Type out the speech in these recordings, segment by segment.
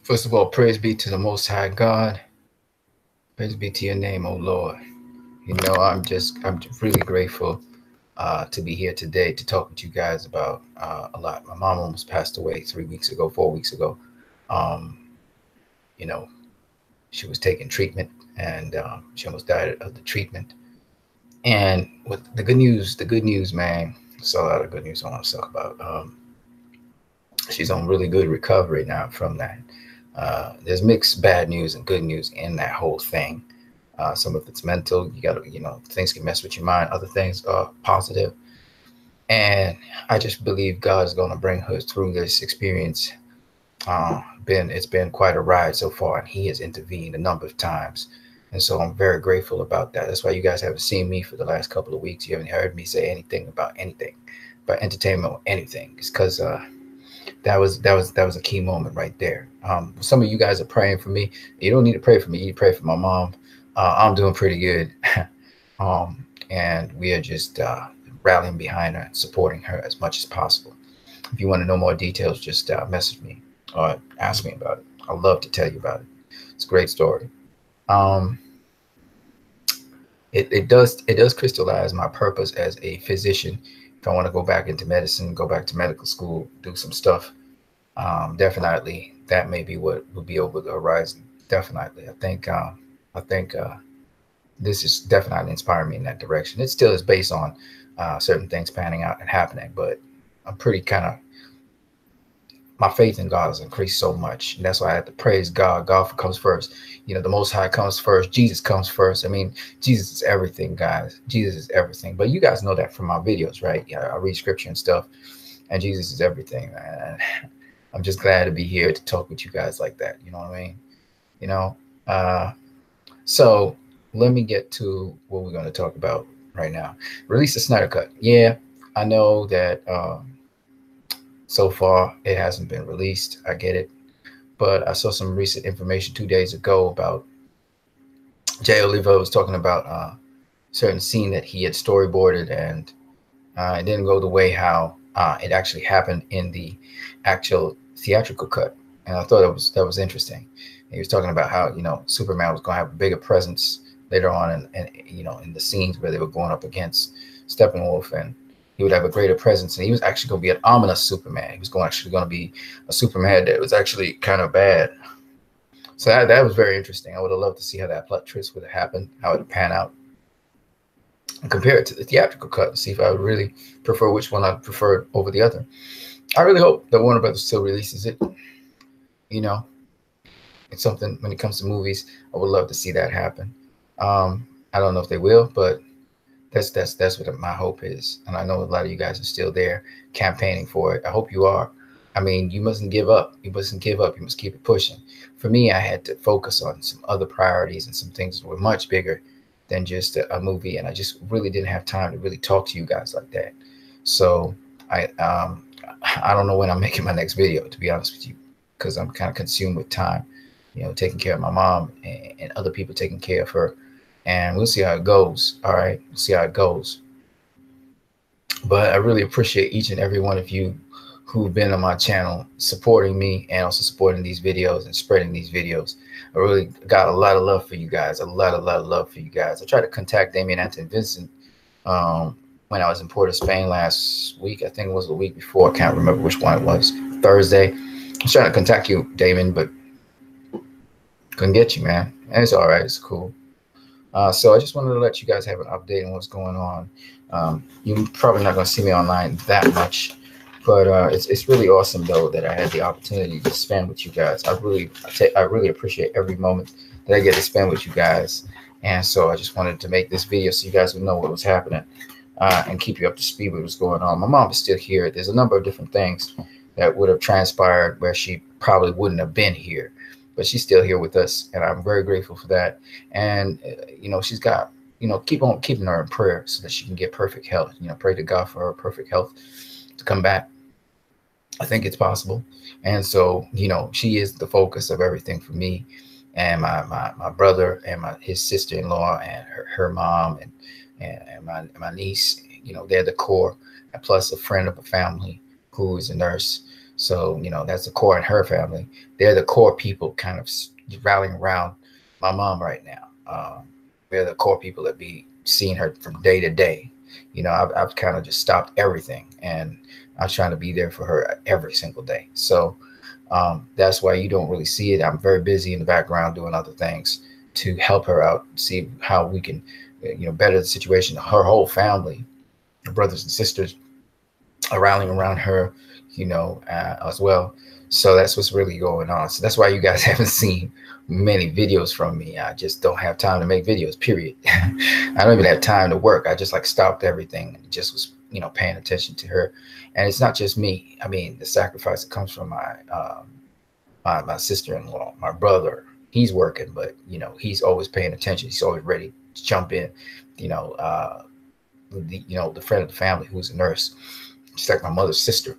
First of all, praise be to the Most High God. Praise be to your name, O Lord. I'm just really grateful to be here today to talk with you guys about a lot. My mom almost passed away 3 weeks ago, 4 weeks ago. Um, you know, she was taking treatment and she almost died of the treatment. And with the good news, man, there's a lot of good news I want to talk about. She's on really good recovery now from that. There's mixed bad news and good news in that whole thing. Some of it's mental. You got to, things can mess with your mind. Other things are positive. And I just believe God is going to bring her through this experience. It's been quite a ride so far, and He has intervened a number of times. And so I'm very grateful about that. That's why you guys haven't seen me for the last couple of weeks. You haven't heard me say anything, about entertainment or anything. It's because that was a key moment right there. Some of you guys are praying for me. You don't need to pray for me. You pray for my mom. I'm doing pretty good, and we are just rallying behind her, supporting her as much as possible. If you want to know more details, just message me or ask me about it. I'd love to tell you about it. It's a great story. Um, it does crystallize my purpose as a physician. If I want to go back into medicine, go back to medical school, do some stuff, definitely that may be what would be over the horizon. Definitely, I think this is definitely inspiring me in that direction. It still is based on certain things panning out and happening, but I'm pretty kind of my faith in God has increased so much. And that's why I have to praise God. God comes first. The Most High comes first. Jesus comes first. I mean, Jesus is everything, guys. Jesus is everything. But you guys know that from my videos, right? Yeah, I read scripture and stuff, and Jesus is everything, man. I'm just glad to be here to talk with you guys like that. You know what I mean? You know. Uh, so let me get to what we're going to talk about right now. Release the Snyder Cut. Yeah, I know that. So far, it hasn't been released. I get it. But I saw some recent information 2 days ago about Jay Oliva was talking about a certain scene that he had storyboarded, and it didn't go the way how it actually happened in the actual theatrical cut. And I thought that was interesting. He was talking about how Superman was going to have a bigger presence later on, and in the scenes where they were going up against Steppenwolf, and he would have a greater presence, and he was actually going to be an ominous Superman. He was going to be a Superman that was actually kind of bad. So that was very interesting. I would have loved to see how that plot twist would have happened, how it would pan out, and compare it to the theatrical cut and see if I would really prefer which one I preferred over the other. I really hope that Warner Brothers still releases it. You know, it's something when it comes to movies, I would love to see that happen. I don't know if they will, but that's what my hope is. And I know a lot of you guys are still there campaigning for it. I hope you are. I mean, you mustn't give up. You mustn't give up. You must keep it pushing. For me, I had to focus on some other priorities and some things that were much bigger than just a movie, and I just really didn't have time to really talk to you guys like that. So I don't know when I'm making my next video, to be honest with you, because I'm kind of consumed with time, taking care of my mom and other people taking care of her, and we'll see how it goes. All right, we'll see how it goes. But I really appreciate each and every one of you who've been on my channel supporting me and also supporting these videos and spreading these videos. I really got a lot of love for you guys, a lot of love for you guys. I tried to contact Damien Anthony Vincent when I was in Port of Spain last week. I think it was the week before. I can't remember which one it was. Thursday. I was trying to contact you, Damon, but couldn't get you, man. And it's all right. It's cool. So I just wanted to let you guys have an update on what's going on. You're probably not going to see me online that much, but it's really awesome though that I had the opportunity to spend with you guys. I really appreciate every moment that I get to spend with you guys, and so I just wanted to make this video so you guys would know what was happening and keep you up to speed with what's going on. My mom is still here. There's a number of different things that would have transpired where she probably wouldn't have been here, but she's still here with us, and I'm very grateful for that. And she's got keep on keeping her in prayer so that she can get perfect health. Pray to God for her perfect health to come back. I think it's possible, and so she is the focus of everything for me, and my brother and his sister-in-law and her mom and my niece. They're the core, and plus a friend of a family who is a nurse. So, you know, that's the core in her family. They're the core people kind of rallying around my mom right now. They're the core people that be seeing her from day to day. You know, I've kind of just stopped everything, and I'm trying to be there for her every single day. So that's why you don't really see it. I'm very busy in the background doing other things to help her out, see how we can, you know, better the situation. Her whole family, her brothers and sisters, are rallying around her, you know, as well. So that's what's really going on. So that's why you guys haven't seen many videos from me. I just don't have time to make videos, period. I don't even have time to work. I just like stopped everything and just was, you know, paying attention to her. And it's not just me. I mean, the sacrifice that comes from my sister-in-law, my brother. He's working, but you know, he's always paying attention. He's always ready to jump in. You know, the friend of the family who's a nurse, just like my mother's sister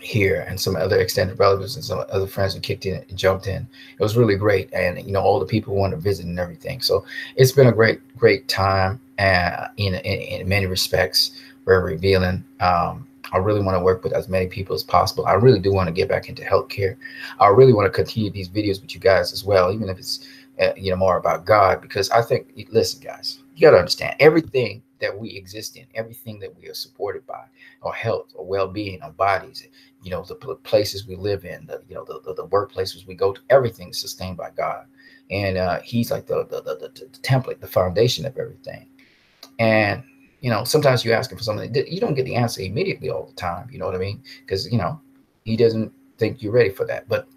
here, and some other extended relatives and some other friends who kicked in and jumped in. It was really great, and you know, all the people who wanted to visit and everything. So it's been a great time, in many respects, very revealing. I really want to work with as many people as possible. I really do want to get back into healthcare. I really want to continue these videos with you guys as well, even if it's you know, more about God, because I think, listen, guys, you got to understand everything that we exist in, everything that we are supported by, our health, our well-being, our bodies, you know, the places we live in, the workplaces we go to, everything is sustained by God, and He's like the template, the foundation of everything. And you know, sometimes you ask him for something, you don't get the answer immediately all the time. You know what I mean? Because, you know, he doesn't think you're ready for that. But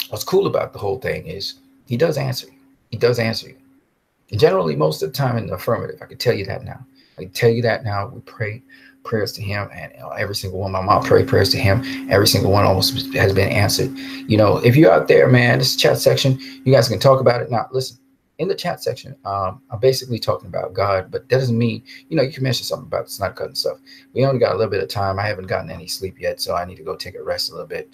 what's cool about the whole thing is he does answer you. He does answer you. And generally, most of the time in the affirmative. I can tell you that now. I can tell you that now. We pray prayers to him, and you know, every single one. My mom prayed prayers to him. Every single one almost has been answered. You know, if you're out there, man, this chat section, you guys can talk about it. Now, listen. In the chat section, I'm basically talking about God, but that doesn't mean, you know, you can mention something about Snyder Cut and stuff. We only got a little bit of time. I haven't gotten any sleep yet, so I need to go take a rest a little bit.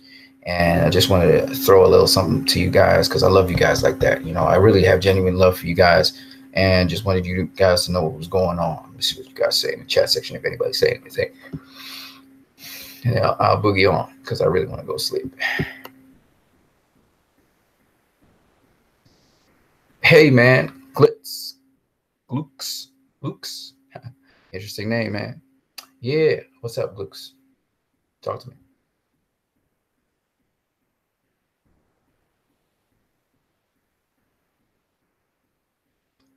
And I just wanted to throw a little something to you guys because I love you guys like that. You know, I really have genuine love for you guys, and just wanted you guys to know what was going on. Let me see what you guys say in the chat section if anybody's saying anything. And I'll boogie on because I really want to go to sleep. Hey, man. Glukes. Interesting name, man. Yeah. What's up, Glukes? Talk to me.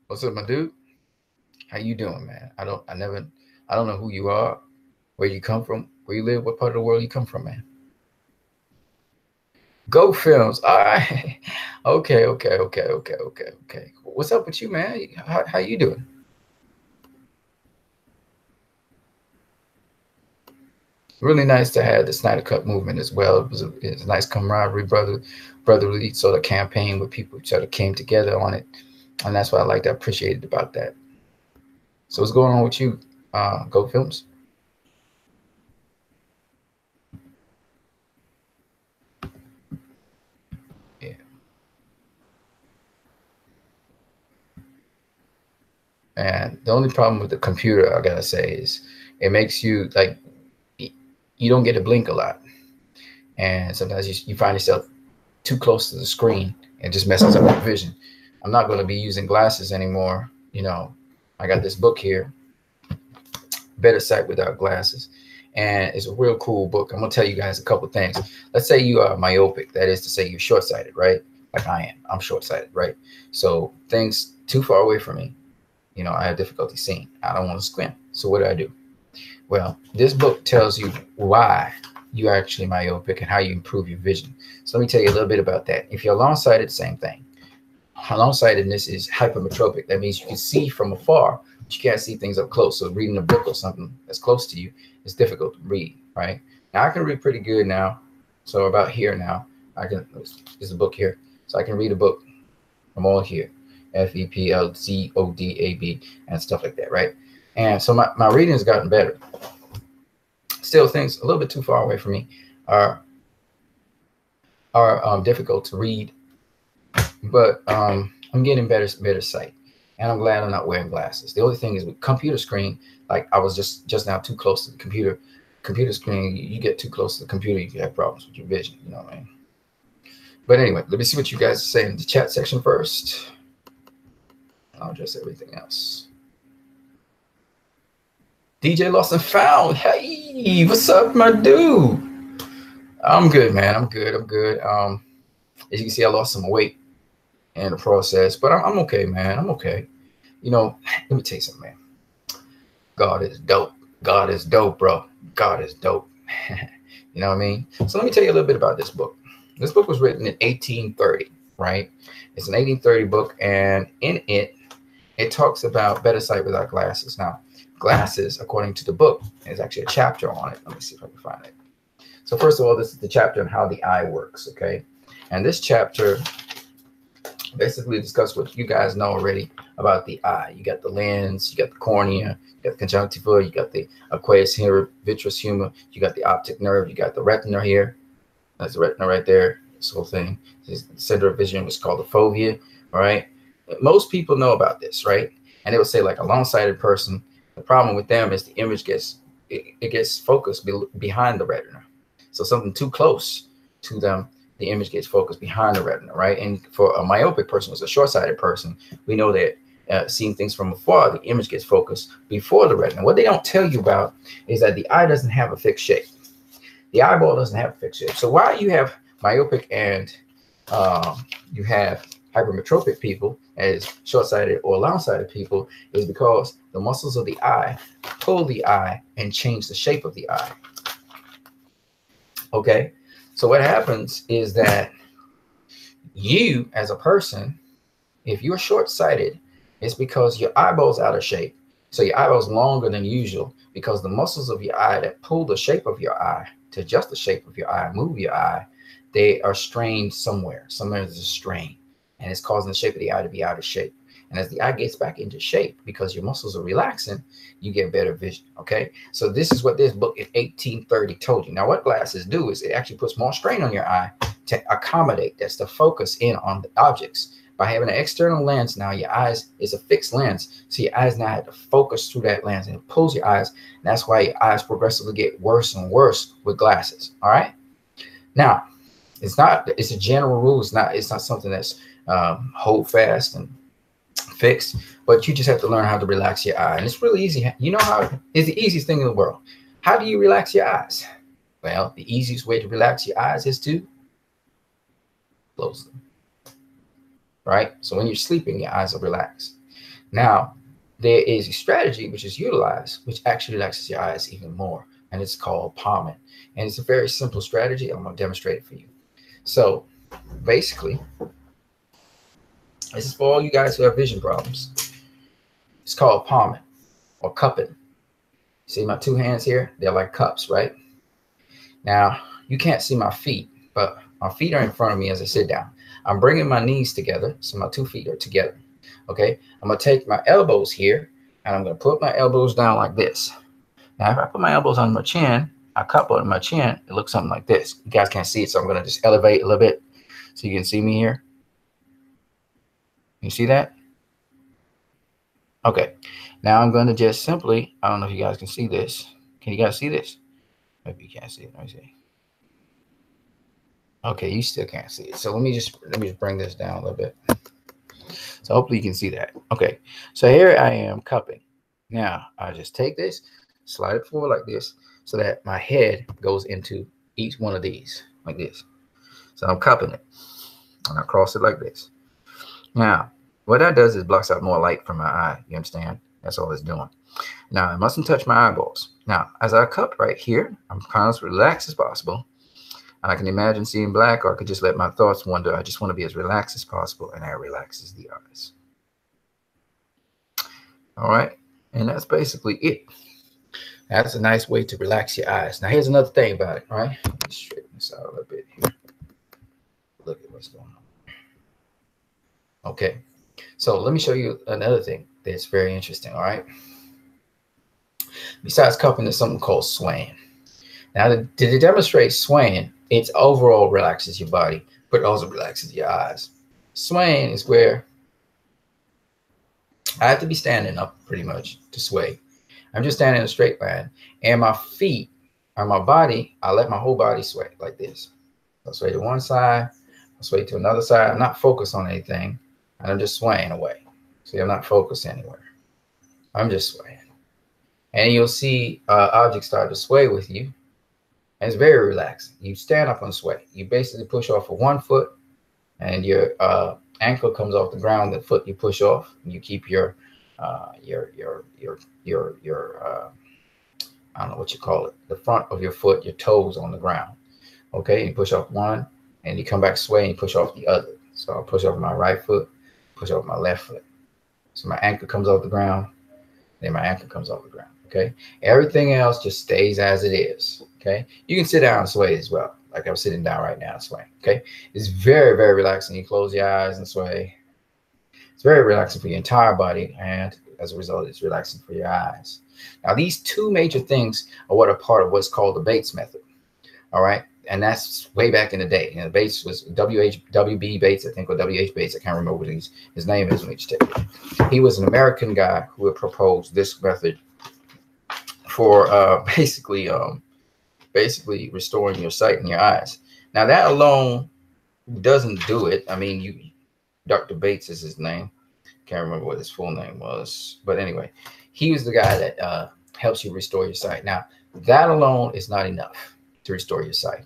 What's up, my dude? How you doing, man? I don't know who you are, where you come from, where you live, what part of the world you come from, man. Go Films. All right. Okay. What's up with you, man? How you doing? Really nice to have the Snyder Cut movement as well. It was a nice camaraderie, brotherly sort of campaign where people sort of came together on it, and that's what I liked. I appreciated about that. So what's going on with you, Go Films? Yeah. And the only problem with the computer, I gotta say, is it makes you like you don't get to blink a lot, and sometimes you find yourself too close to the screen and just messes up your vision. I'm not going to be using glasses anymore. You know, I got this book here, Better Sight Without Glasses, and it's a real cool book. I'm going to tell you guys a couple things. Let's say you are myopic, that is to say you're short-sighted, right? Like I am. I'm short-sighted, right? So things too far away from me, you know, I have difficulty seeing. I don't want to squint. So what do? Well, this book tells you why you're actually myopic and how you improve your vision. So let me tell you a little bit about that. If you're long-sighted, same thing. Long-sightedness is hypermetropic. That means you can see from afar, but you can't see things up close. So reading a book or something that's close to you is difficult to read, right? Now I can read pretty good now. So about here now, there's a book here. So I can read a book from all here, FEPLZODAB and stuff like that, right? And so my reading has gotten better. Still, things a little bit too far away from me are difficult to read, but I'm getting better sight, and I'm glad I'm not wearing glasses. The only thing is with computer screen, like I was just now too close to the computer. computer screen, you get too close to the computer, you can have problems with your vision. You know what I mean? But anyway, let me see what you guys are saying in the chat section first. I'll address everything else. DJ Lost and Found. Hey, what's up, my dude? I'm good, man. I'm good. As you can see, I lost some weight in the process, but I'm okay, man. I'm okay. You know, let me tell you something, man. God is dope. God is dope, bro. God is dope. You know what I mean? So let me tell you a little bit about this book. This book was written in 1830, right? It's an 1830 book, and in it, it talks about better sight without glasses. Now, glasses, according to the book, is actually a chapter on it. Let me see if I can find it. So first of all, this is the chapter on how the eye works, okay? And this chapter basically discuss what you guys know already about the eye. You got the lens, you got the cornea, you got the conjunctiva, you got the aqueous humor, vitreous humor, you got the optic nerve, you got the retina here. That's the retina right there. This whole thing. This is the center of vision, was called the fovea. All right. Most people know about this, right? And it will say like a long-sighted person. The problem with them is the image gets focused behind the retina. So something too close to them, the image gets focused behind the retina, right? And for a myopic person, who's a short-sighted person, we know that seeing things from afar, the image gets focused before the retina. What they don't tell you about is that the eye doesn't have a fixed shape. The eyeball doesn't have a fixed shape. So why you have myopic and you have hypermetropic people as short-sighted or long-sighted people is because the muscles of the eye pull the eye and change the shape of the eye. Okay, so what happens is that you as a person, if you're short-sighted, it's because your eyeball's out of shape. So your eyeball's longer than usual because the muscles of your eye that pull the shape of your eye to adjust the shape of your eye, move your eye, they are strained somewhere. Somewhere there's a strain, and it's causing the shape of the eye to be out of shape. And as the eye gets back into shape, because your muscles are relaxing, you get better vision, okay? So this is what this book in 1830 told you. Now, what glasses do is it actually puts more strain on your eye to accommodate, that's to focus in on the objects. By having an external lens, now your eyes is a fixed lens, so your eyes now have to focus through that lens, and it pulls your eyes. And that's why your eyes progressively get worse and worse with glasses, all right? Now, it's a general rule. It's not something that's hold fast and fixed, but you just have to learn how to relax your eye. And it's really easy. You know how it's the easiest thing in the world. How do you relax your eyes? Well, the easiest way to relax your eyes is to close them. Right? So when you're sleeping, your eyes are relaxed. Now, there is a strategy which is utilized, which actually relaxes your eyes even more, and it's called palming. And it's a very simple strategy. I'm going to demonstrate it for you. So basically, this is for all you guys who have vision problems. It's called palming or cupping. See my two hands here? They're like cups, right? Now, you can't see my feet, but my feet are in front of me as I sit down. I'm bringing my knees together, so my 2 feet are together, okay? I'm going to take my elbows here, and I'm going to put my elbows down like this. Now, if I put my elbows on my chin, I cup on my chin, it looks something like this. You guys can't see it, so I'm going to just elevate a little bit so you can see me here. You see that? Okay. Now I'm going to just simply, I don't know if you guys can see this. Can you guys see this? Maybe you can't see it. Let me see. Okay, you still can't see it. So let me just bring this down a little bit. So hopefully you can see that. Okay. So here I am cupping. Now I just take this, slide it forward like this, so that my head goes into each one of these like this. So I'm cupping it, and I cross it like this. Now, what that does is blocks out more light from my eye. You understand? That's all it's doing. Now, I mustn't touch my eyeballs. Now, as I cup right here, I'm kind of as relaxed as possible. And I can imagine seeing black, or I could just let my thoughts wander. I just want to be as relaxed as possible, and that relaxes the eyes. All right? And that's basically it. That's a nice way to relax your eyes. Now, here's another thing about it, right? Let me straighten this out a little bit here. Look at what's going on. Okay. So let me show you another thing that's very interesting, all right? Besides cupping, there's something called swaying. Now, to demonstrate swaying, it overall relaxes your body, but it also relaxes your eyes. Swaying is where I have to be standing up pretty much to sway. I'm just standing in a straight line, and my feet On my body, I let my whole body sway like this. I'll sway to one side, I'll sway to another side. I'm not focused on anything, and I'm just swaying away. See, I'm not focused anywhere. I'm just swaying. And you'll see objects start to sway with you. And it's very relaxing. You stand up and sway. You basically push off of one foot, and your ankle comes off the ground. The foot you push off, and you keep your I don't know what you call it, the front of your foot, your toes on the ground. Okay, you push off one, and you come back sway, and you push off the other. So I'll push off my right foot, push off my left foot. So my ankle comes off the ground, then my ankle comes off the ground. Okay, everything else just stays as it is. Okay, you can sit down and sway as well, like I'm sitting down right now and sway. Okay, it's very, very relaxing. You close your eyes and sway. It's very relaxing for your entire body, and as a result, it's relaxing for your eyes. Now, these two major things are what are part of what's called the Bates method. All right, and that's way back in the day. You know, Bates was W.B. Bates, I think, or W.H. Bates. I can't remember what his name is when he He was an American guy who had proposed this method for basically restoring your sight in your eyes. Now, that alone doesn't do it. I mean, Dr. Bates is his name. Can't remember what his full name was, but anyway, he was the guy that helps you restore your sight. Now, that alone is not enough to restore your sight,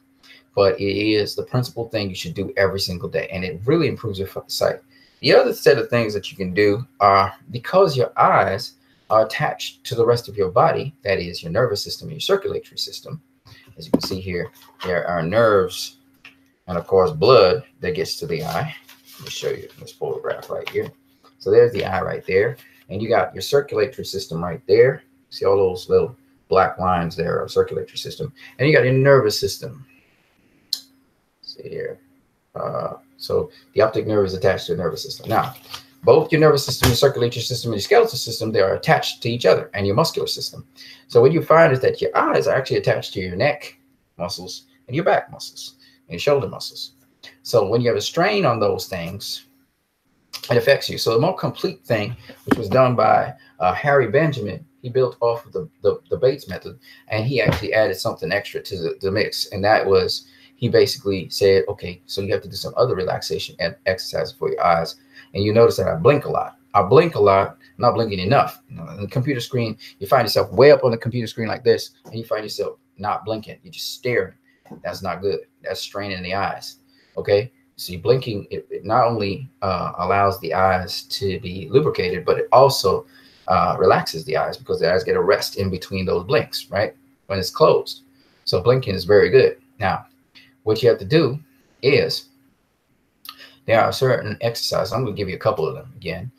but it is the principal thing you should do every single day, and it really improves your sight. The other set of things that you can do are, because your eyes are attached to the rest of your body, that is your nervous system, your circulatory system. As you can see here, there are nerves and, of course, blood that gets to the eye. Let me show you this photograph right here. So there's the eye right there. And you got your circulatory system right there. See all those little black lines there are circulatory system. And you got your nervous system. See here. So the optic nerve is attached to the nervous system. Now, both your nervous system, your circulatory system, and your skeletal system, they are attached to each other, and your muscular system. So what you find is that your eyes are actually attached to your neck muscles and your back muscles and your shoulder muscles. So when you have a strain on those things, it affects you. So the more complete thing, which was done by Harry Benjamin, he built off of the Bates method, and he actually added something extra to the mix. And that was, he basically said, okay, so you have to do some other relaxation and exercise for your eyes. And you notice that I blink a lot. I blink a lot, I'm not blinking enough. You know, on the computer screen, you find yourself way up on the computer screen like this, and you find yourself not blinking. You're just staring. That's not good. That's straining the eyes. Okay, see, blinking, it not only allows the eyes to be lubricated, but it also relaxes the eyes, because the eyes get a rest in between those blinks, right, when it's closed. So blinking is very good. Now, what you have to do is, there are certain exercises. I'm going to give you a couple of them again.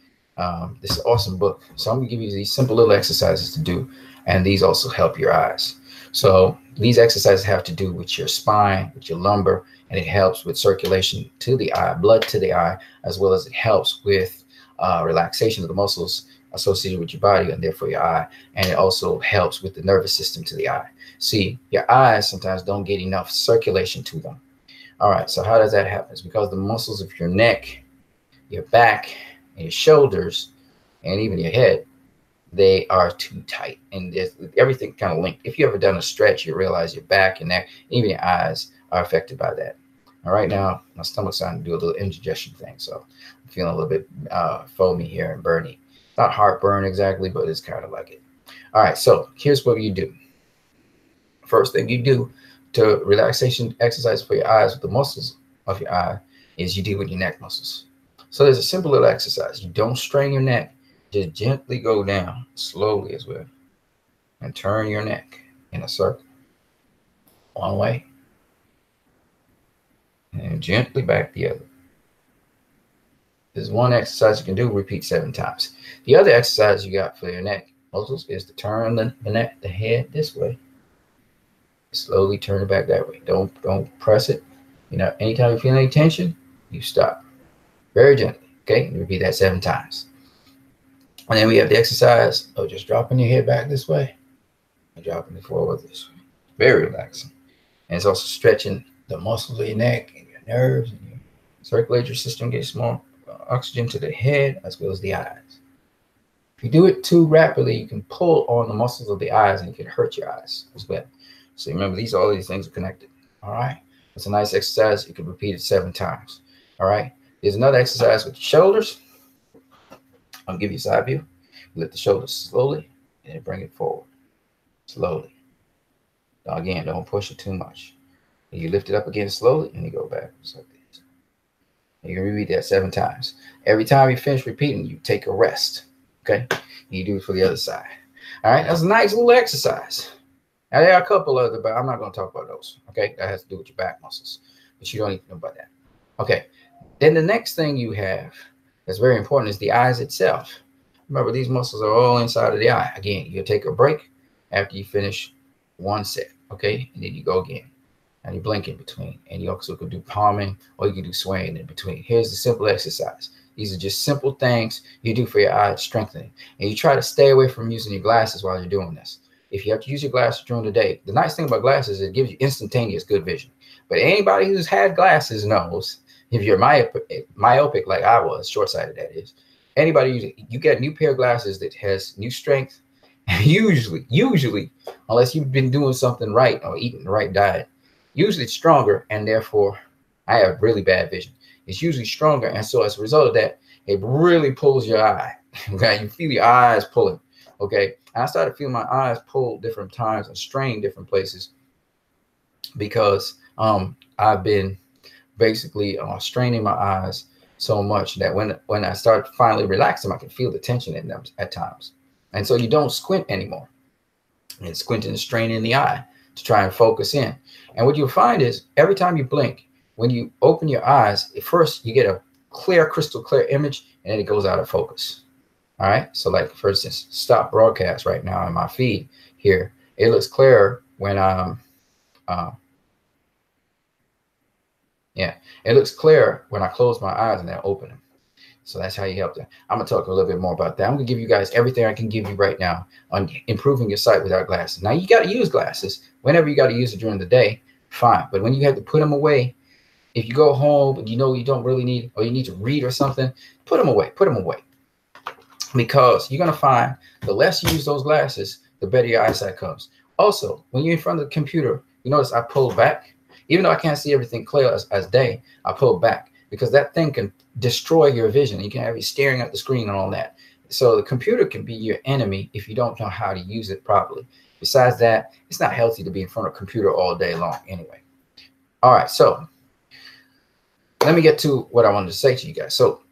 This is an awesome book. So I'm going to give you these simple little exercises to do, and these also help your eyes. So these exercises have to do with your spine, with your lumbar, and it helps with circulation to the eye, blood to the eye, as well as it helps with relaxation of the muscles associated with your body and therefore your eye. And it also helps with the nervous system to the eye. See, your eyes sometimes don't get enough circulation to them. All right, so how does that happen? It's because the muscles of your neck, your back, and your shoulders, and even your head, they are too tight, and everything kind of linked. If you ever done a stretch, you realize your back and neck, even your eyes, are affected by that. All right, now my stomach's starting to do a little indigestion thing, so I'm feeling a little bit foamy here and burny. Not heartburn exactly, but it's kind of like it. All right, so here's what you do. First thing you do to relaxation exercise for your eyes with the muscles of your eye is you deal with your neck muscles. So there's a simple little exercise. You don't strain your neck. Just gently go down slowly as well and turn your neck in a circle. One way and gently back the other. There's one exercise you can do, repeat 7 times. The other exercise you got for your neck muscles is to turn the head this way. Slowly turn it back that way. Don't press it. You know, anytime you feel any tension, you stop. Very gently. Okay, and repeat that 7 times. And then we have the exercise of just dropping your head back this way and dropping it forward this way. Very relaxing. And it's also stretching the muscles of your neck and your nerves, and your circulatory system gets more oxygen to the head as well as the eyes. If you do it too rapidly, you can pull on the muscles of the eyes and it can hurt your eyes as well. So remember, all these things are connected. All right. It's a nice exercise. You can repeat it 7 times. All right. There's another exercise with the shoulders. I'll give you a side view. Lift the shoulders slowly and bring it forward. Slowly. Now again, don't push it too much. You lift it up again slowly and you go backwards like this. You can repeat that 7 times. Every time you finish repeating, you take a rest. Okay? You do it for the other side. All right? That's a nice little exercise. Now, there are a couple other, but I'm not going to talk about those. Okay? That has to do with your back muscles. But you don't need to know about that. Okay. Then the next thing you have that's very important is the eyes itself. Remember, these muscles are all inside of the eye. Again, you'll take a break after you finish 1 set. Okay? And then you go again. And you blink in between. And you also could do palming or you can do swaying in between. Here's the simple exercise. These are just simple things you do for your eye strengthening. And you try to stay away from using your glasses while you're doing this. If you have to use your glasses during the day, the nice thing about glasses is it gives you instantaneous good vision. But anybody who's had glasses knows, if you're myopic like I was, short-sighted that is, anybody, you get a new pair of glasses that has new strength, usually, unless you've been doing something right or eating the right diet, usually it's stronger, and therefore I have really bad vision. It's usually stronger, and so as a result of that, it really pulls your eye. Okay, you feel your eyes pulling. Okay, and I started feeling my eyes pull different times and strain different places because I've been basically straining my eyes so much that when I start finally relaxing, I can feel the tension in them at times. And so you don't squint anymore. And squinting and straining the eye to try and focus in. And what you'll find is every time you blink, when you open your eyes, at first you get a clear, crystal clear image, and then it goes out of focus. All right. So like, for instance, stop broadcast right now in my feed here. It looks clearer when I'm, it looks clearer when I close my eyes and then open them. So that's how you help them. I'm going to talk a little bit more about that. I'm going to give you guys everything I can give you right now on improving your sight without glasses. Now, you got to use glasses whenever you got to use it during the day. Fine. But when you have to put them away, if you go home and you know you don't really need, or you need to read or something, put them away. Put them away. Because you're going to find the less you use those glasses, the better your eyesight comes. Also, when you're in front of the computer, you notice I pull back. Even though I can't see everything clear as day, I pull back because that thing can destroy your vision. You can have you staring at the screen and all that. So the computer can be your enemy if you don't know how to use it properly. Besides that, it's not healthy to be in front of a computer all day long anyway. All right, so let me get to what I wanted to say to you guys. So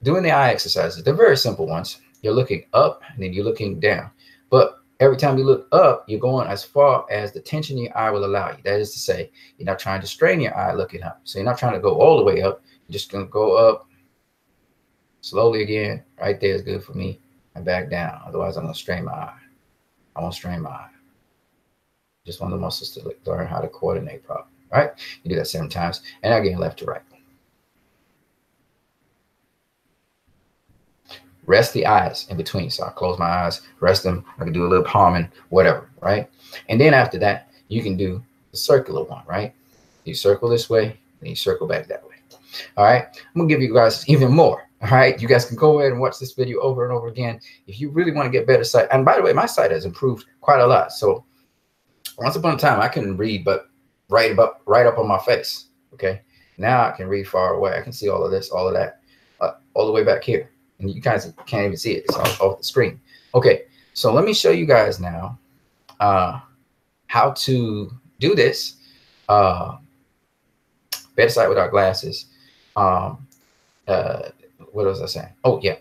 doing the eye exercises, they're very simple ones. You're looking up and then you're looking down. But every time you look up, you're going as far as the tension in your eye will allow you. That is to say, you're not trying to strain your eye looking up. So you're not trying to go all the way up. You're just going to go up slowly again. Right there is good for me. And back down. Otherwise, I'm going to strain my eye. I won't strain my eye. Just one of the muscles to learn how to coordinate properly. Right? You do that 7 times. And again, left to right. Rest the eyes in between. So I close my eyes, rest them. I can do a little palming, whatever, right? And then after that, you can do the circular one, right? You circle this way, then you circle back that way. All right. I'm going to give you guys even more. All right. You guys can go ahead and watch this video over and over again. If you really want to get better sight. And by the way, my sight has improved quite a lot. So once upon a time, I couldn't read, but right up on my face. Okay. Now I can read far away. I can see all of this, all of that, all the way back here. And you guys can't even see it. It's off the screen. Okay, so let me show you guys now how to do this. Better sight without glasses. What was I saying? Oh, yeah.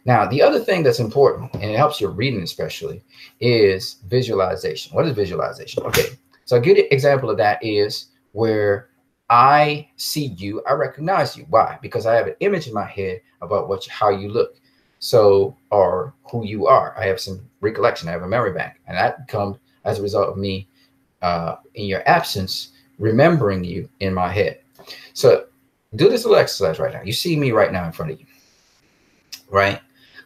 Now, the other thing that's important, and it helps your reading especially, is visualization. What is visualization? Okay, so a good example of that is where I see you, I recognize you. Why? Because I have an image in my head about how you look, so, or who you are. I have some recollection. I have a memory bank, and that comes as a result of me, in your absence, remembering you in my head. So, do this little exercise right now. You see me right now in front of you, right?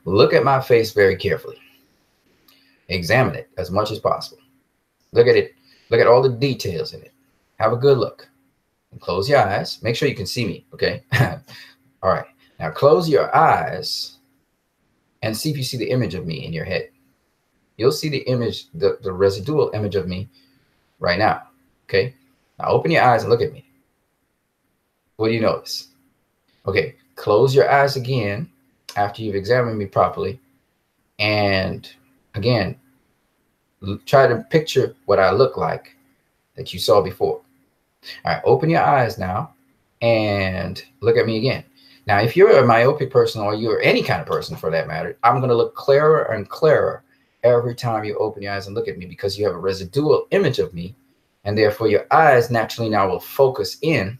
Look at my face very carefully. Examine it as much as possible. Look at it. Look at all the details in it. Have a good look. And close your eyes. Make sure you can see me, okay? All right. Now close your eyes and see if you see the image of me in your head. You'll see the image, the residual image of me right now. Okay. Now open your eyes and look at me. What do you notice? Okay. Close your eyes again after you've examined me properly. And again, try to picture what I look like that you saw before. All right. Open your eyes now and look at me again. Now, if you're a myopic person, or you're any kind of person for that matter, I'm going to look clearer and clearer every time you open your eyes and look at me, because you have a residual image of me, and therefore your eyes naturally now will focus in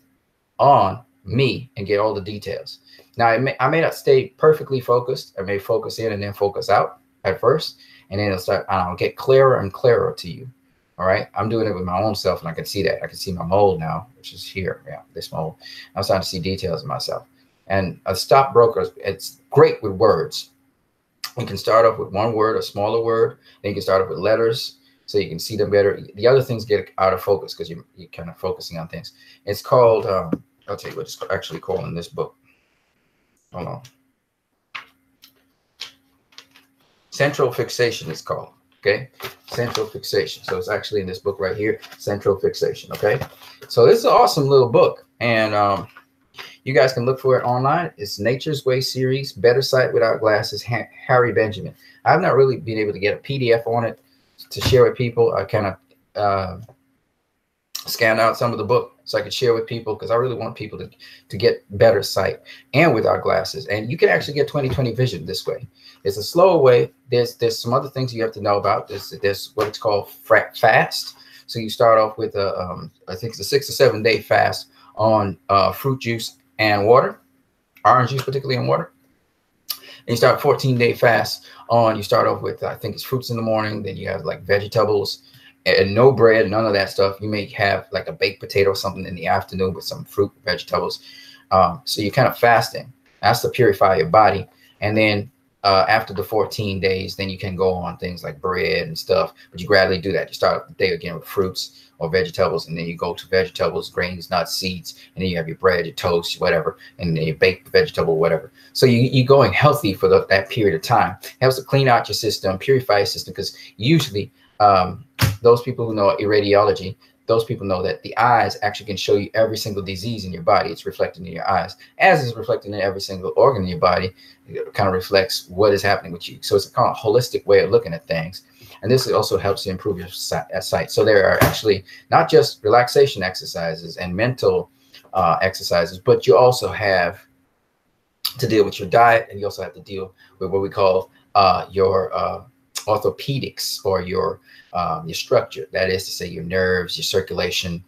on me and get all the details. Now, I may not stay perfectly focused. I may focus in and then focus out at first, and then I'll get clearer and clearer to you. All right. I'm doing it with my own self, and I can see that. I can see my mold now, which is here. Yeah, this mold. I'm starting to see details of myself. And a stockbroker, it's great with words. You can start off with one word, a smaller word. Then you can start off with letters so you can see them better. The other things get out of focus because you're kind of focusing on things. It's called, I'll tell you what it's actually called in this book. Hold on. Central fixation is called. Okay, central fixation. So it's actually in this book right here, central fixation. Okay, so this is an awesome little book, and you guys can look for it online. It's Nature's Way series, Better Sight Without Glasses, Harry Benjamin. I've not really been able to get a PDF on it to share with people. I kind of scanned out some of the book so I could share with people, because I really want people to get better sight and without glasses. And you can actually get 20/20 vision this way. It's a slower way. There's some other things you have to know about. There's what it's called fast. So you start off with I think it's a 6 or 7 day fast on fruit juice and water, orange juice particularly, and water. And you start a 14-day fast on, you start off with, I think it's fruits in the morning, then you have like vegetables and no bread, none of that stuff. You may have like a baked potato or something in the afternoon with some fruit, vegetables. So you're kind of fasting. That's to purify your body. And then after the 14 days, then you can go on things like bread and stuff, but you gradually do that. You start off the day again with fruits or vegetables, and then you go to vegetables, grains, nuts, seeds, and then you have your bread, your toast, whatever, and then you bake the vegetable, whatever. So you're going healthy for that period of time. It helps to clean out your system, purify your system, because usually those people who know irradiology, those people know that the eyes actually can show you every single disease in your body. It's reflected in your eyes, as is reflected in every single organ in your body. It kind of reflects what is happening with you. So it's a kind of holistic way of looking at things. And this also helps to improve your sight. So there are actually not just relaxation exercises and mental exercises, but you also have to deal with your diet, and you also have to deal with what we call your orthopedics, or your structure. That is to say, your nerves, your circulation,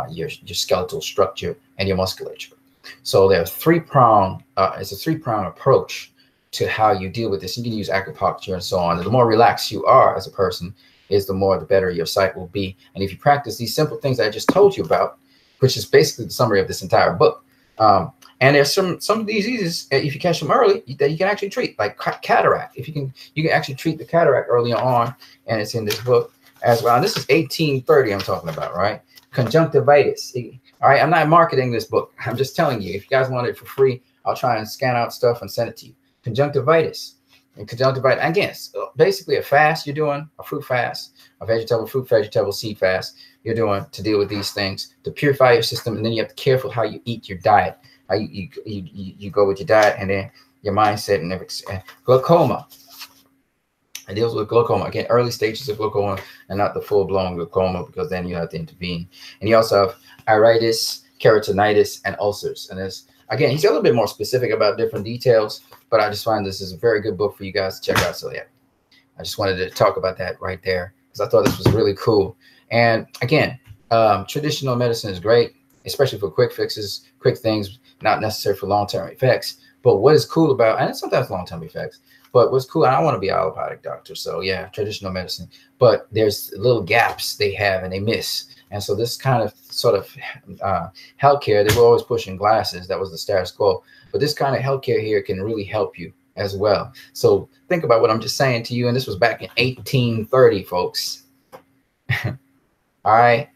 your skeletal structure, and your musculature. So there are it's a three-prong approach to how you deal with this. You can use acupuncture and so on. And the more relaxed you are as a person, the better your sight will be. And if you practice these simple things I just told you about, which is basically the summary of this entire book, and there's some diseases, if you catch them early, that you can actually treat, like cataract. You can actually treat the cataract early on, and it's in this book as well. And this is 1830 I'm talking about, right? Conjunctivitis. All right, I'm not marketing this book. I'm just telling you, if you guys want it for free, I'll try and scan out stuff and send it to you. Conjunctivitis. And conjunctivitis, again, basically a fast you're doing, a fruit fast, a fruit, vegetable, seed fast you're doing to deal with these things, to purify your system. And then you have to be careful how you eat your diet. How you go with your diet, and then your mindset and everything. Glaucoma. It deals with glaucoma. Again, early stages of glaucoma, and not the full-blown glaucoma, because then you have to intervene. And you also have iritis, keratinitis, and ulcers. And there's, again, he's a little bit more specific about different details, but I just find this is a very good book for you guys to check out. So yeah, I just wanted to talk about that right there, because I thought this was really cool. And again, traditional medicine is great, especially for quick fixes, quick things, not necessary for long-term effects. But what is cool about, and sometimes long-term effects, but what's cool, I don't want to be an allopathic doctor. So yeah, traditional medicine, but there's little gaps they have and they miss. And so this kind of sort of healthcare, they were always pushing glasses. That was the status quo. But this kind of healthcare here can really help you as well. So think about what I'm just saying to you. And this was back in 1830, folks. All right.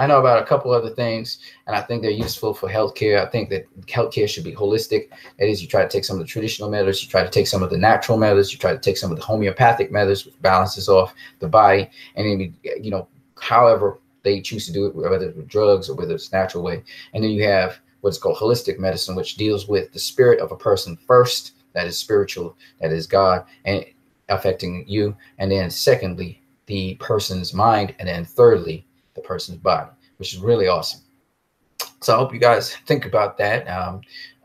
I know about a couple other things, and I think they're useful for healthcare. I think that healthcare should be holistic. That is, you try to take some of the traditional methods, you try to take some of the natural methods, you try to take some of the homeopathic methods, which balances off the body, and then however they choose to do it, whether it's with drugs or whether it's natural way. And then you have what's called holistic medicine, which deals with the spirit of a person first, that is spiritual, that is God, and affecting you. And then secondly, the person's mind. And then thirdly, the person's body, which is really awesome. So I hope you guys think about that.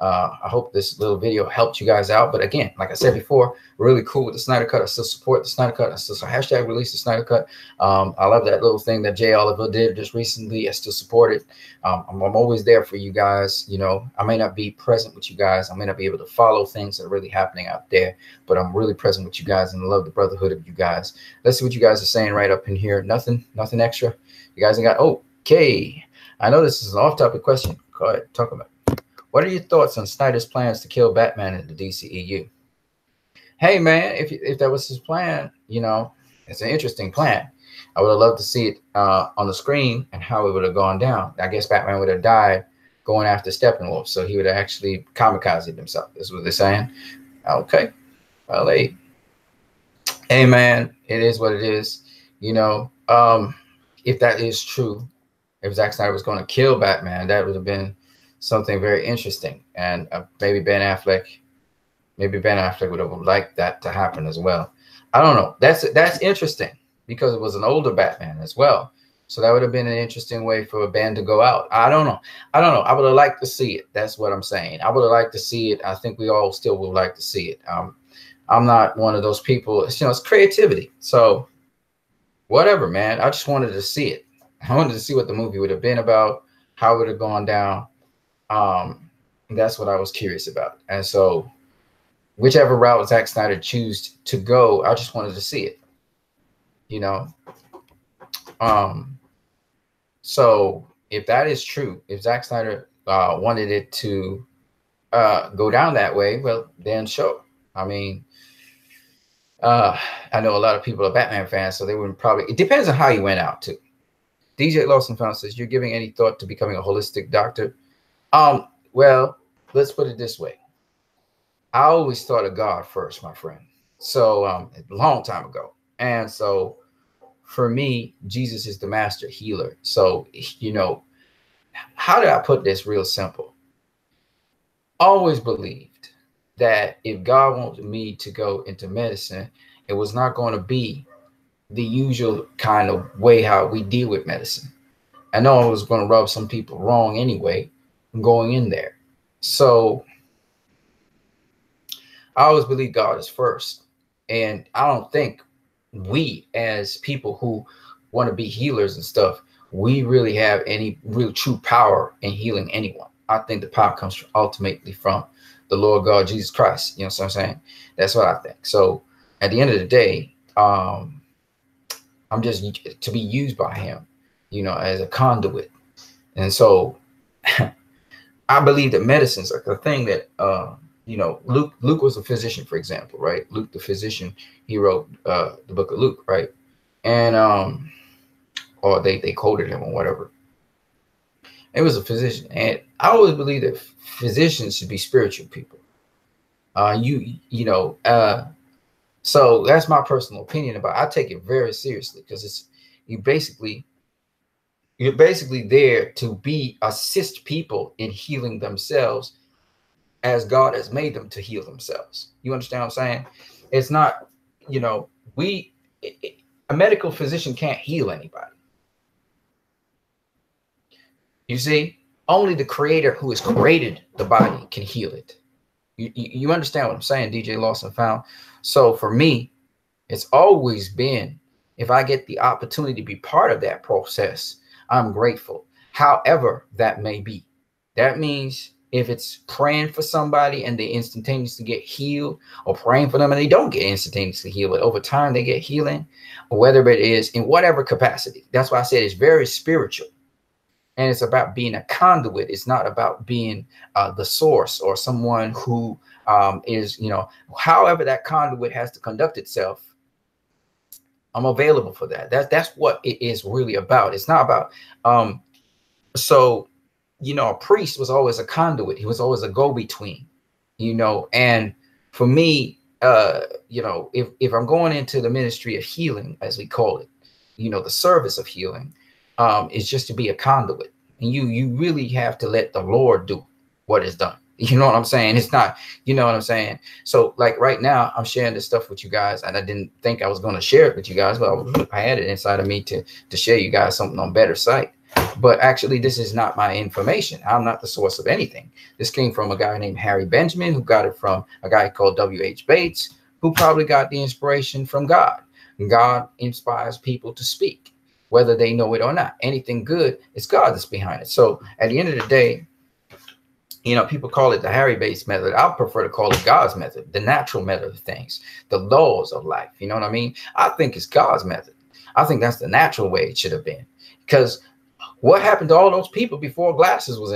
I hope this little video helped you guys out. But again, like I said before, really cool with the Snyder Cut. I still support the Snyder Cut. I still hashtag release the Snyder Cut. I love that little thing that Jay Oliver did just recently. I still support it. I'm always there for you guys. You know, I may not be present with you guys. I may not be able to follow things that are really happening out there, but I'm really present with you guys and love the brotherhood of you guys. Let's see what you guys are saying right up in here. Nothing extra. You guys ain't got, okay. I know this is an off-topic question. Go ahead, talk about it. What are your thoughts on Snyder's plans to kill Batman in the DCEU? Hey, man, if that was his plan, you know, it's an interesting plan. I would have loved to see it on the screen and how it would have gone down. I guess Batman would have died going after Steppenwolf, so he would have actually kamikazed himself. That's what they're saying. Okay. Well, hey, man, it is what it is. You know, if that is true, if Zack Snyder was going to kill Batman, that would have been something very interesting. And maybe Ben Affleck would have liked that to happen as well. I don't know. That's interesting because it was an older Batman as well. So that would have been an interesting way for Ben to go out. I don't know. I would have liked to see it. That's what I'm saying. I would have liked to see it. I think we all still would like to see it. I'm not one of those people. You know, it's creativity. So whatever, man. I just wanted to see it. I wanted to see what the movie would have been about, how it would have gone down. That's what I was curious about. And so whichever route Zack Snyder choose to go, I just wanted to see it, you know? So if that is true, if Zack Snyder wanted it to go down that way, well, then sure. I mean, I know a lot of people are Batman fans, so they wouldn't probably, it depends on how you went out too. DJ Lawson Found says, you're giving any thought to becoming a holistic doctor? Well, let's put it this way. I always thought of God first, my friend. So a long time ago. And so for me, Jesus is the master healer. So, you know, how did I put this real simple? Always believed that if God wanted me to go into medicine, it was not going to be the usual kind of way how we deal with medicine. I know I was going to rub some people wrong anyway, going in there. So I always believe God is first. And I don't think we as people who want to be healers and stuff, we really have any real true power in healing anyone. I think the power comes ultimately from the Lord God, Jesus Christ. You know what I'm saying? That's what I think. So at the end of the day, I'm just to be used by him, you know, as a conduit. And so I believe that medicine's like the thing that, you know, Luke was a physician, for example, right? Luke, the physician, he wrote the book of Luke, right? And, or they quoted him or whatever. It was a physician. And I always believe that physicians should be spiritual people. You know, so that's my personal opinion about it. I take it very seriously because you're basically there to assist people in healing themselves as God has made them to heal themselves. You understand what I'm saying? It's not, you know, a medical physician can't heal anybody. You see, only the creator who has created the body can heal it. You understand what I'm saying, DJ Lawson Found? So for me, it's always been, if I get the opportunity to be part of that process, I'm grateful. However that may be. That means if it's praying for somebody and they instantaneously get healed, or praying for them and they don't get instantaneously healed, but over time they get healing, or whether it is in whatever capacity. That's why I said it's very spiritual. And it's about being a conduit. It's not about being the source or someone who is, you know, however that conduit has to conduct itself. I'm available for that. That's what it is really about. It's not about, so, you know, a priest was always a conduit. He was always a go-between, you know, and for me, you know, if I'm going into the ministry of healing, as we call it, the service of healing, is just to be a conduit. And you really have to let the Lord do what is done. You know what I'm saying? It's not, you know what I'm saying? So like right now, I'm sharing this stuff with you guys, and I didn't think I was going to share it with you guys, but I had it inside of me to share you guys something on Better Sight. But actually, this is not my information. I'm not the source of anything. This came from a guy named Harry Benjamin, who got it from a guy called W.H. Bates, who probably got the inspiration from God. God inspires people to speak, whether they know it or not. Anything good, it's God that's behind it. So at the end of the day, people call it the Harry Bates method. I prefer to call it God's method, the natural method of things, the laws of life. You know what I mean? I think it's God's method. I think that's the natural way it should have been. Because what happened to all those people before glasses was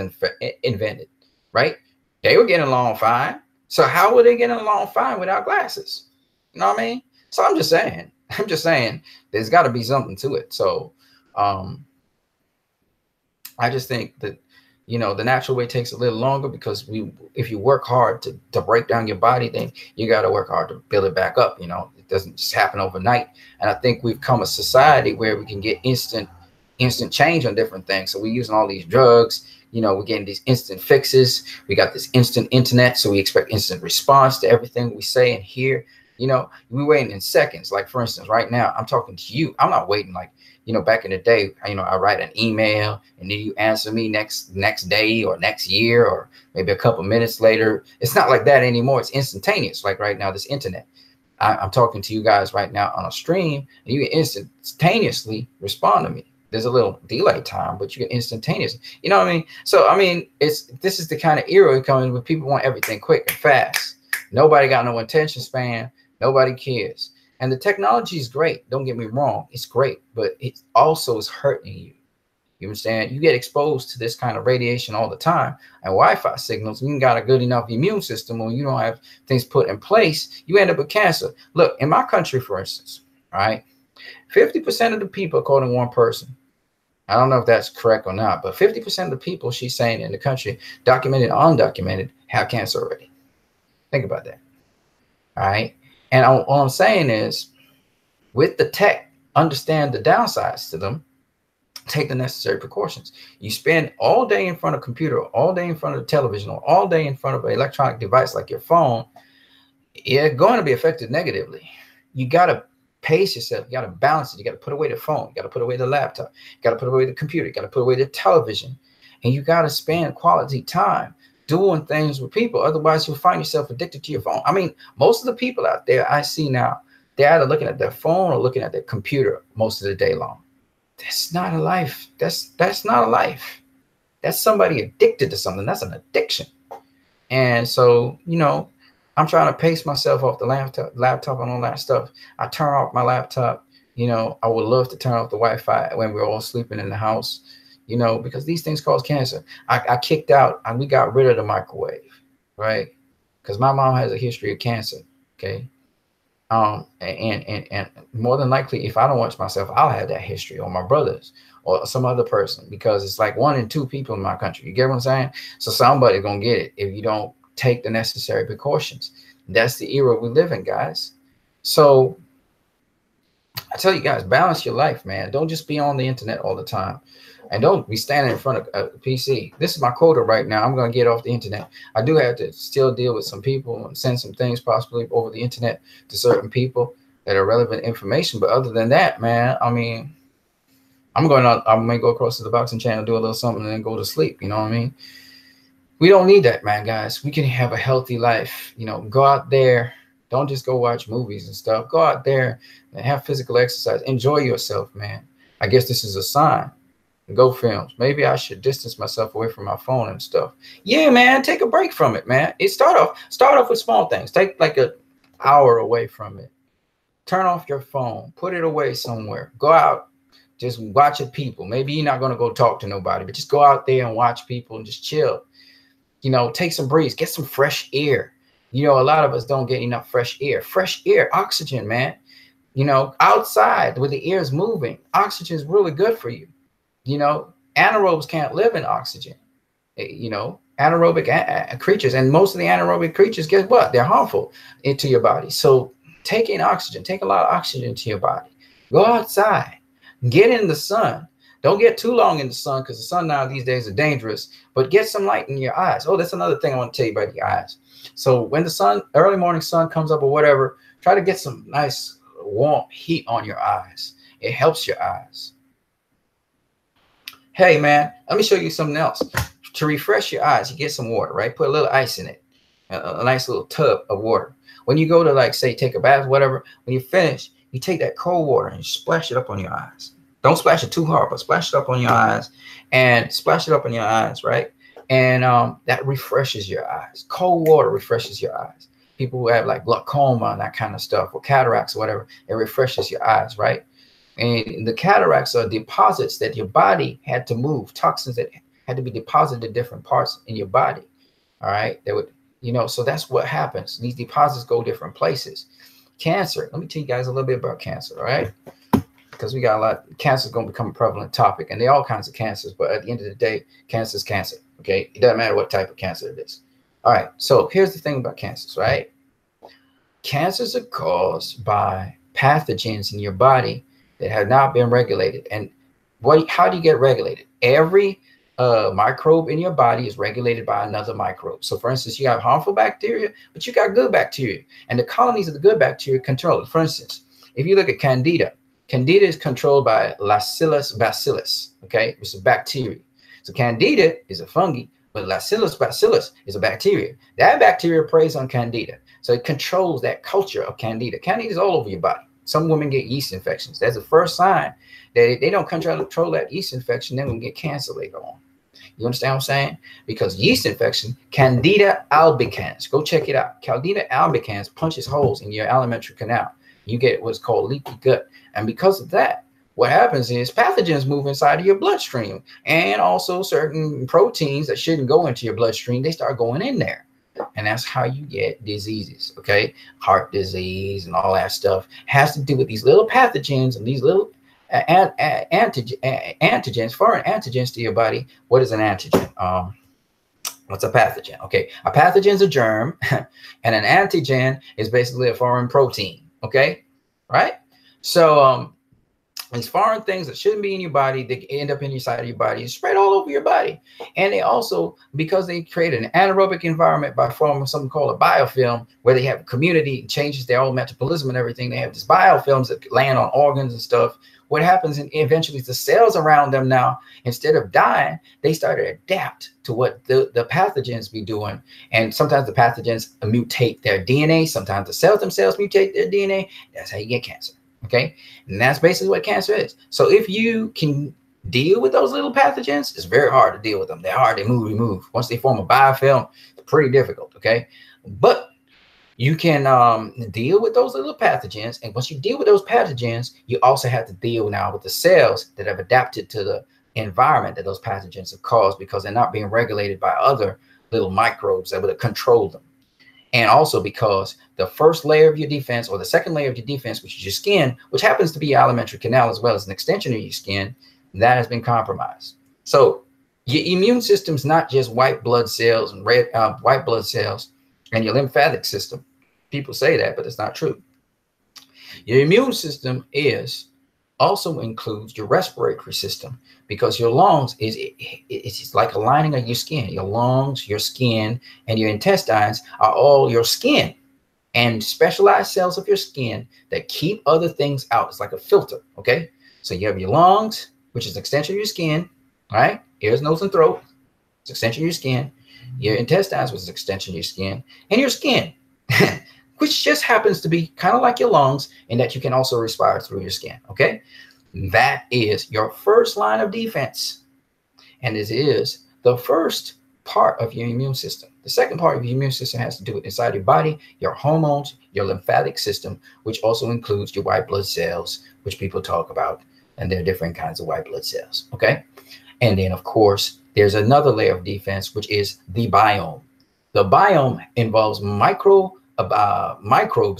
invented, right? They were getting along fine. So how were they getting along fine without glasses? You know what I mean? So I'm just saying there's got to be something to it. So I just think that, the natural way takes a little longer, because if you work hard to break down your body, then you got to work hard to build it back up. It doesn't just happen overnight. And I think we've come a society where we can get instant change on different things. So we're using all these drugs, we're getting these instant fixes. We got this instant internet. So we expect instant response to everything we say and hear. We're waiting in seconds. Like, for instance, right now, I'm talking to you. I'm not waiting like, back in the day, I write an email and then you answer me next day or next year or maybe a couple minutes later. It's not like that anymore. It's instantaneous. Like right now, this internet. I'm talking to you guys right now on a stream, and you can instantaneously respond to me. There's a little delay time, but you can instantaneously. You know what I mean? So, this is the kind of era coming where people want everything quick and fast. Nobody got no attention span. Nobody cares. And the technology is great. Don't get me wrong. It's great, but it also is hurting you. You understand? You get exposed to this kind of radiation all the time, and Wi-Fi signals. You got a good enough immune system, when you don't have things put in place, you end up with cancer. Look, in my country, for instance, all right, 50% of the people, according to one person, I don't know if that's correct or not, but 50% of the people, she's saying, in the country, documented or undocumented, have cancer already. Think about that. All right. And all I'm saying is, with the tech, understand the downsides to them, take the necessary precautions. You spend all day in front of a computer, all day in front of the television, or all day in front of an electronic device like your phone, you're going to be affected negatively. You got to pace yourself. You got to balance it. You got to put away the phone. You got to put away the laptop. You got to put away the computer. You got to put away the television. And you got to spend quality time doing things with people. Otherwise, you'll find yourself addicted to your phone. Most of the people out there I see now, they're either looking at their phone or looking at their computer most of the day long. That's not a life. That's not a life. That's somebody addicted to something. That's an addiction. And so, I'm trying to pace myself off the laptop and all that stuff. I turn off my laptop. I would love to turn off the Wi-Fi when we're all sleeping in the house, because these things cause cancer. I kicked out and we got rid of the microwave, right? Because my mom has a history of cancer. Okay. And more than likely, if I don't watch myself, I'll have that history, or my brothers or some other person, because it's like 1 in 2 people in my country. You get what I'm saying? So somebody's going to get it if you don't take the necessary precautions. That's the era we live in, guys. So I tell you guys, balance your life, man. Don't just be on the internet all the time. And don't be standing in front of a PC. This is my quota right now. I'm going to get off the internet. I do have to still deal with some people and send some things possibly over the internet to certain people that are relevant information. But other than that, man, I may go across to the boxing channel, do a little something, and then go to sleep. You know what I mean? We don't need that, man, guys. We can have a healthy life. Go out there. Don't just go watch movies and stuff. Go out there and have physical exercise. Enjoy yourself, man. I guess this is a sign. Go films. Maybe I should distance myself away from my phone and stuff. Yeah, man, take a break from it, man. Start off with small things. Take like an hour away from it. Turn off your phone. Put it away somewhere. Go out. Just watch it, people. Maybe you're not going to go talk to nobody, but just go out there and watch people and just chill. Take some breeze. Get some fresh air. A lot of us don't get enough fresh air. Fresh air, oxygen, man. Outside where the air is moving, oxygen is really good for you. Anaerobes can't live in oxygen. Anaerobic creatures, and most of the anaerobic creatures, guess what? They're harmful into your body. So take in oxygen. Take a lot of oxygen to your body. Go outside. Get in the sun. Don't get too long in the sun, because the sun now these days is dangerous, but get some light in your eyes. Oh, that's another thing I want to tell you about the eyes. So when the sun, early morning sun comes up or whatever, try to get some nice warm heat on your eyes. It helps your eyes. Hey man, let me show you something else. To refresh your eyes, you get some water, right? Put a little ice in it, a nice little tub of water. When you go to, like, say, take a bath, whatever, when you finish, you take that cold water and you splash it up on your eyes. Don't splash it too hard, but splash it up on your eyes, and splash it up on your eyes, right? And that refreshes your eyes. Cold water refreshes your eyes. People who have like glaucoma and that kind of stuff, or cataracts or whatever, it refreshes your eyes, right? And the cataracts are deposits that your body had to move, toxins that had to be deposited in different parts in your body. All right. They would, you know, so that's what happens. These deposits go different places. Cancer. Let me tell you guys a little bit about cancer. All right. Because we got a lot. Cancer is going to become a prevalent topic, and there are all kinds of cancers. But at the end of the day, cancer is cancer. Okay. It doesn't matter what type of cancer it is. All right. So here's the thing about cancers, right? Cancers are caused by pathogens in your body that have not been regulated. And how do you get regulated? Every microbe in your body is regulated by another microbe. So for instance, you got harmful bacteria, but you got good bacteria, and the colonies of the good bacteria control it. For instance, if you look at Candida, Candida is controlled by Lacillus bacillus, okay, which is a bacteria. So Candida is a fungi, but Lacillus bacillus is a bacteria. That bacteria preys on Candida. So it controls that culture of Candida. Candida is all over your body. Some women get yeast infections. That's the first sign that they don't control that yeast infection. They're going to get cancer later on. You understand what I'm saying? Because yeast infection, Candida albicans, go check it out. Candida albicans punches holes in your alimentary canal. You get what's called leaky gut. And because of that, what happens is pathogens move inside of your bloodstream, and also certain proteins that shouldn't go into your bloodstream, they start going in there. And that's how you get diseases, okay? Heart disease and all that stuff has to do with these little pathogens and these little antigens, foreign antigens to your body. What is an antigen? What's a pathogen? Okay, a pathogen is a germ, and an antigen is basically a foreign protein, okay? Right? So these foreign things that shouldn't be in your body, they end up in your side of your body and spread all over your body. And they also, because they create an anaerobic environment by forming something called a biofilm, where they have community, changes their own metabolism and everything. They have these biofilms that land on organs and stuff. What happens eventually is the cells around them now, instead of dying, they start to adapt to what the pathogens be doing. And sometimes the pathogens mutate their DNA. Sometimes the cells themselves mutate their DNA. That's how you get cancer. Okay. And that's basically what cancer is. So if you can deal with those little pathogens, it's very hard to deal with them. They're hard to remove. Once they form a biofilm, it's pretty difficult. Okay. But you can deal with those little pathogens. And once you deal with those pathogens, you also have to deal now with the cells that have adapted to the environment that those pathogens have caused, because they're not being regulated by other little microbes that would control them. And also because the first layer of your defense, or the second layer of your defense, which is your skin, which happens to be your alimentary canal as well as an extension of your skin, that has been compromised. So your immune system is not just white blood cells and white blood cells and your lymphatic system. People say that, but it's not true. Your immune system also includes your respiratory system, because your lungs it's like a lining of your skin. Your lungs, your skin, and your intestines are all your skin, and specialized cells of your skin that keep other things out. It's like a filter. Okay. So you have your lungs, which is an extension of your skin, right? Ears, nose, and throat. It's an extension of your skin. Your intestines, which is an extension of your skin, and your skin, which just happens to be kind of like your lungs, in that you can also respire through your skin. Okay. That is your first line of defense. And it is the first part of your immune system. The second part of your immune system has to do with inside your body, your hormones, your lymphatic system, which also includes your white blood cells, which people talk about. And there are different kinds of white blood cells. Okay. And then, of course, there's another layer of defense, which is the biome. The biome involves microbes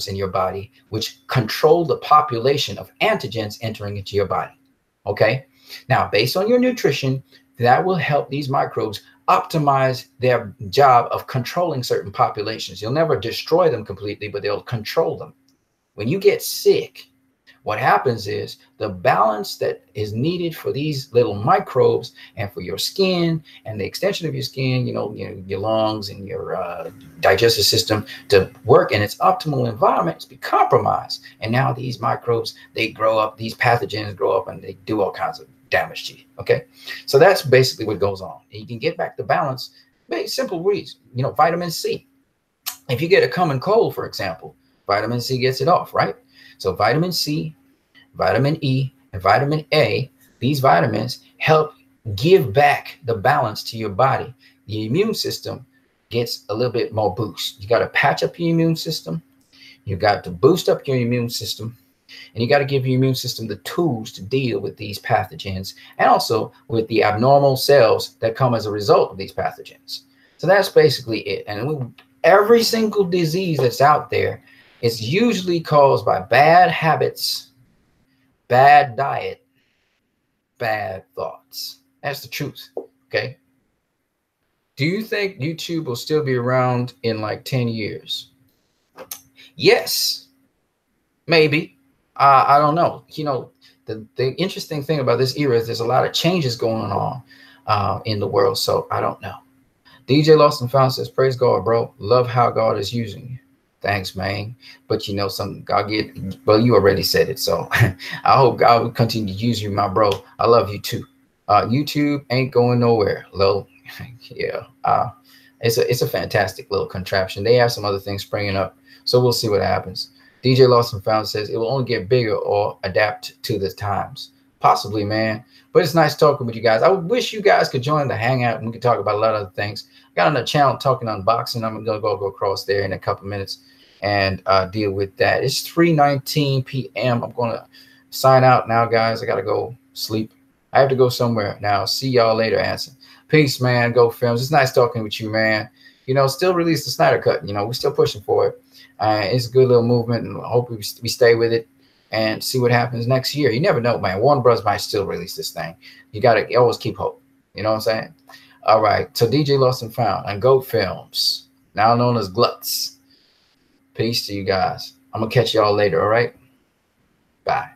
in your body, which control the population of antigens entering into your body. Okay. Now, based on your nutrition, that will help these microbes optimize their job of controlling certain populations. You'll never destroy them completely, but they'll control them. When you get sick, What happens is the balance that is needed for these little microbes and for your skin and the extension of your skin, your lungs and your digestive system to work in its optimal environment be compromised. And now these microbes, they grow up, these pathogens grow up and they do all kinds of damage to you. Okay. So that's basically what goes on. And you can get back to balance. Very simple reason, vitamin C. If you get a common cold, for example, vitamin C gets it off, right? So vitamin C, vitamin E, and vitamin A, these vitamins help give back the balance to your body. The immune system gets a little bit more boost. You got to patch up your immune system. You got to boost up your immune system. And you got to give your immune system the tools to deal with these pathogens and also with the abnormal cells that come as a result of these pathogens. So that's basically it. And every single disease that's out there is usually caused by bad habits, bad diet, bad thoughts. That's the truth. Okay. Do you think YouTube will still be around in like 10 years? Yes, maybe. I don't know. The interesting thing about this era is there's a lot of changes going on in the world. So I don't know. DJ Lost and Found says, praise God, bro. Love how God is using you. Thanks, man. But well, you already said it. So I hope God will continue to use you, my bro. I love you too. YouTube ain't going nowhere. Yeah. It's a fantastic little contraption. They have some other things springing up. So we'll see what happens. DJ Lost and Found says it will only get bigger or adapt to the times. Possibly, man. But it's nice talking with you guys. I wish you guys could join the hangout and we could talk about a lot of other things. I got on the channel talking unboxing. I'm gonna go across there in a couple minutes and deal with that. It's 3:19 p.m. I'm gonna sign out now, guys. I gotta go sleep. I have to go somewhere now. See y'all later, Anson. Peace, man. Go Films. It's nice talking with you, man. Still release the Snyder Cut. We're still pushing for it. It's a good little movement, and I hope we stay with it and see what happens next year. You never know, man. Warner Bros. Might still release this thing. You got to always keep hope. You know what I'm saying? All right. So DJ Lost and Found and Goat Films, now known as Gluts. Peace to you guys. I'm going to catch y'all later, all right? Bye.